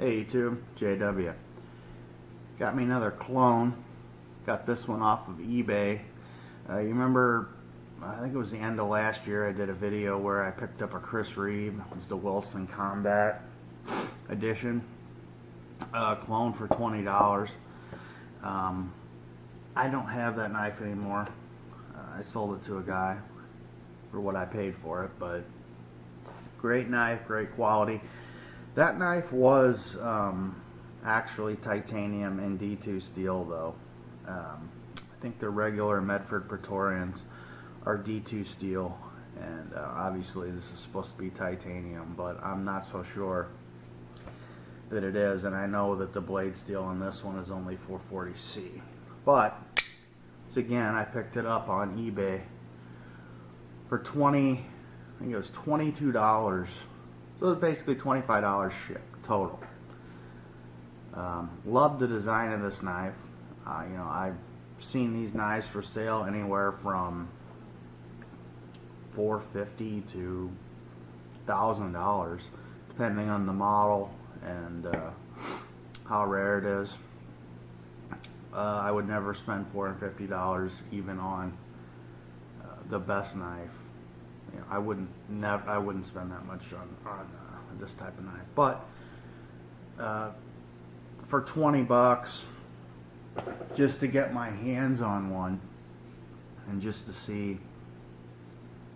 Hey YouTube, JW. Got me another clone. Got this one off of eBay. You remember, I think it was the end of last year, I did a video where I picked up a Chris Reeve. It was the Wilson Combat Edition. Clone for $20. I don't have that knife anymore. I sold it to a guy for what I paid for it, but great knife, great quality. That knife was actually titanium and D2 steel though. I think the regular Medford Praetorians are D2 steel, and obviously this is supposed to be titanium, but I'm not so sure that it is, and I know that the blade steel on this one is only 440C. But again, I picked it up on eBay for I think it was $22. So it was basically $25 shipped total. Love the design of this knife. You know, I've seen these knives for sale anywhere from $450 to $1,000, depending on the model and how rare it is. I would never spend $450 even on the best knife. You know, I wouldn't spend that much on this type of knife. But for 20 bucks, just to get my hands on one and just to see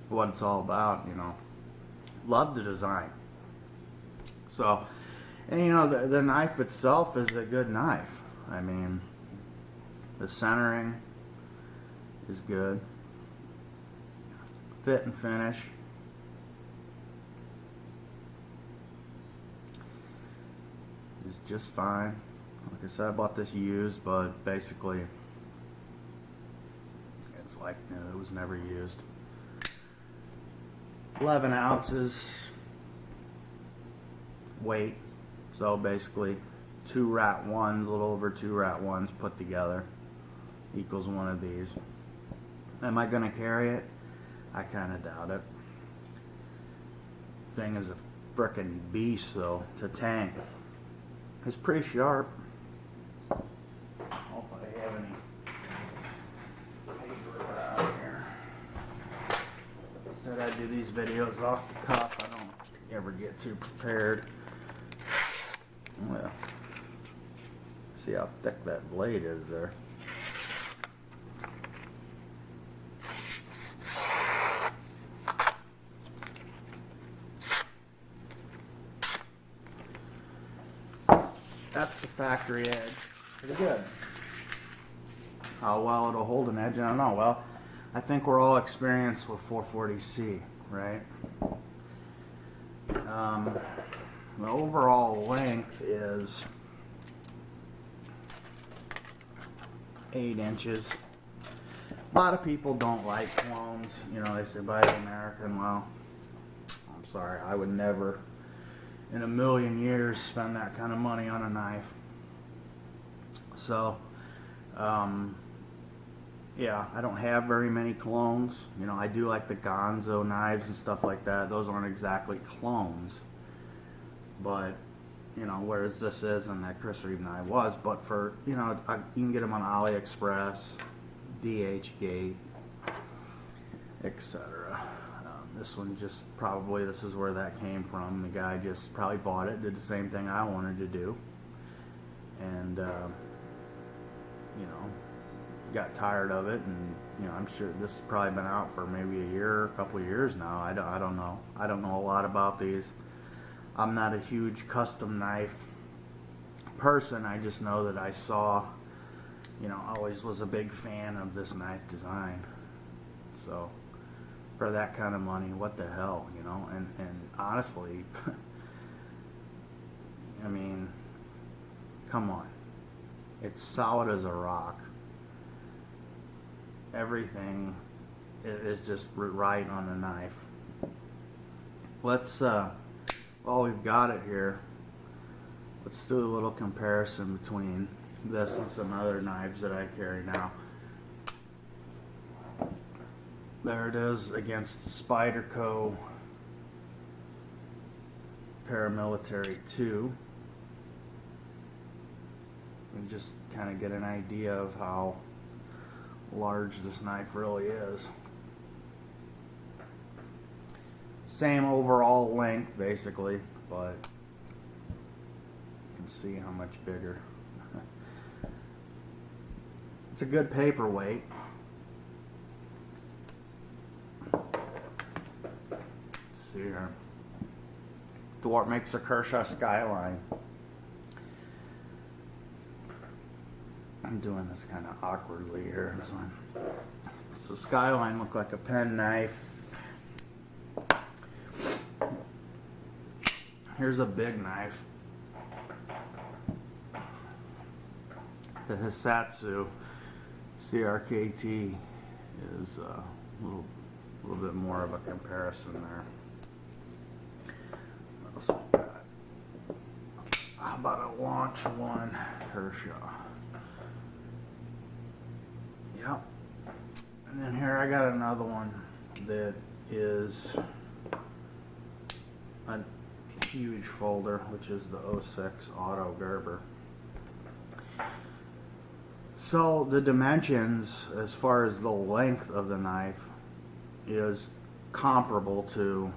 what it's all about, you know, love the design. So, and you know, the knife itself is a good knife. I mean, the centering is good. Fit and finish is just fine. Like I said, I bought this used, but basically it's like, you know, it was never used. 11 ounces weight, so basically 2 rat ones, a little over 2 rat ones put together equals one of these. Am I going to carry it? I kind of doubt it. Thing is a frickin' beast though to tank. It's pretty sharp. I hope I have any paper around here. I said I do these videos off the cuff. I don't ever get too prepared. Well, see how thick that blade is there. That's the factory edge. Pretty good. How well it'll hold an edge, I don't know. Well, I think we're all experienced with 440C, right? The overall length is 8 inches. A lot of people don't like clones. You know, they say buy the American. Well, I'm sorry, I would never in a million years spend that kind of money on a knife. So yeah, I don't have very many clones. You know, I do like the Gonzo knives and stuff like that. Those aren't exactly clones, but you know, whereas this is and that Chris Reeve knife was. But for, you know, you can get them on AliExpress, DHgate, etc. This one just probably, this is where that came from. The guy just probably bought it, did the same thing I wanted to do, and you know, got tired of it. And you know, I'm sure this has probably been out for maybe a year, a couple of years now. I don't know. I don't know a lot about these. I'm not a huge custom knife person. I just know that I saw, you know, always was a big fan of this knife design. So for that kind of money, what the hell, you know? And honestly, I mean, come on. It's solid as a rock. Everything is just right on the knife. Let's, while we've got it here, let's do a little comparison between this and some other knives that I carry now. There it is against the Spyderco Paramilitary 2. and just kind of get an idea of how large this knife really is. Same overall length basically, but you can see how much bigger. It's a good paperweight. Let's see here. Dwarf makes a Kershaw Skyline. I'm doing this kind of awkwardly here. So Skyline look like a pen knife. Here's a big knife. The Hisatsu CRKT is a little bit more of a comparison there. What else we got? How about a Launch One Kershaw? Yep. And then here I got another one that is a huge folder, which is the 06 Auto Gerber. So the dimensions, as far as the length of the knife, is comparable to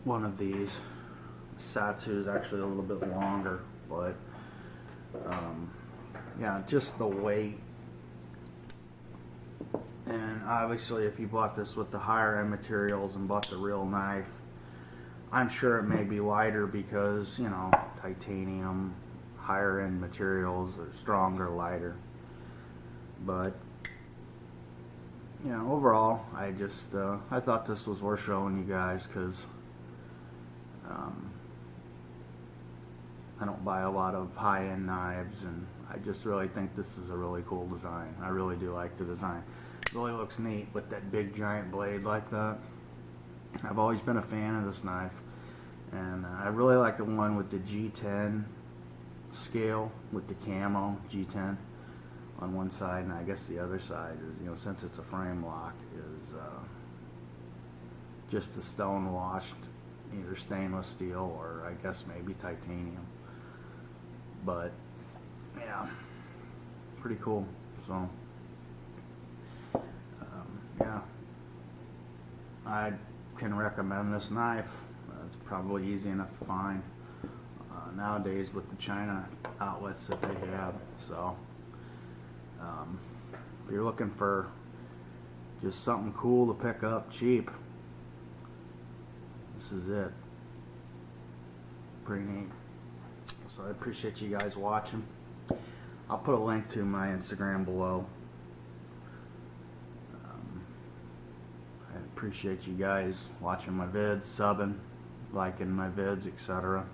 one of these. Satsu is actually a little bit longer, but yeah, just the weight. And obviously if you bought this with the higher end materials and bought the real knife, I'm sure it may be lighter because, you know, titanium, higher end materials are stronger, lighter. But, you know, overall, I thought this was worth showing you guys because I don't buy a lot of high-end knives, and I just really think this is a really cool design. I really do like the design. It really looks neat with that big giant blade like that. I've always been a fan of this knife, and I really like the one with the G10 scale with the camo G10 on one side, and I guess the other side is, you know, since it's a frame lock, is just a stone washed either stainless steel or I guess maybe titanium. But yeah, pretty cool. So yeah, I can recommend this knife. It's probably easy enough to find nowadays with the China outlets that they have. So if you're looking for just something cool to pick up cheap, this is it. Pretty neat. So I appreciate you guys watching. I'll put a link to my Instagram below. I appreciate you guys watching my vids, subbing, liking my vids, etc.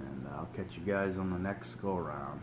And I'll catch you guys on the next go around.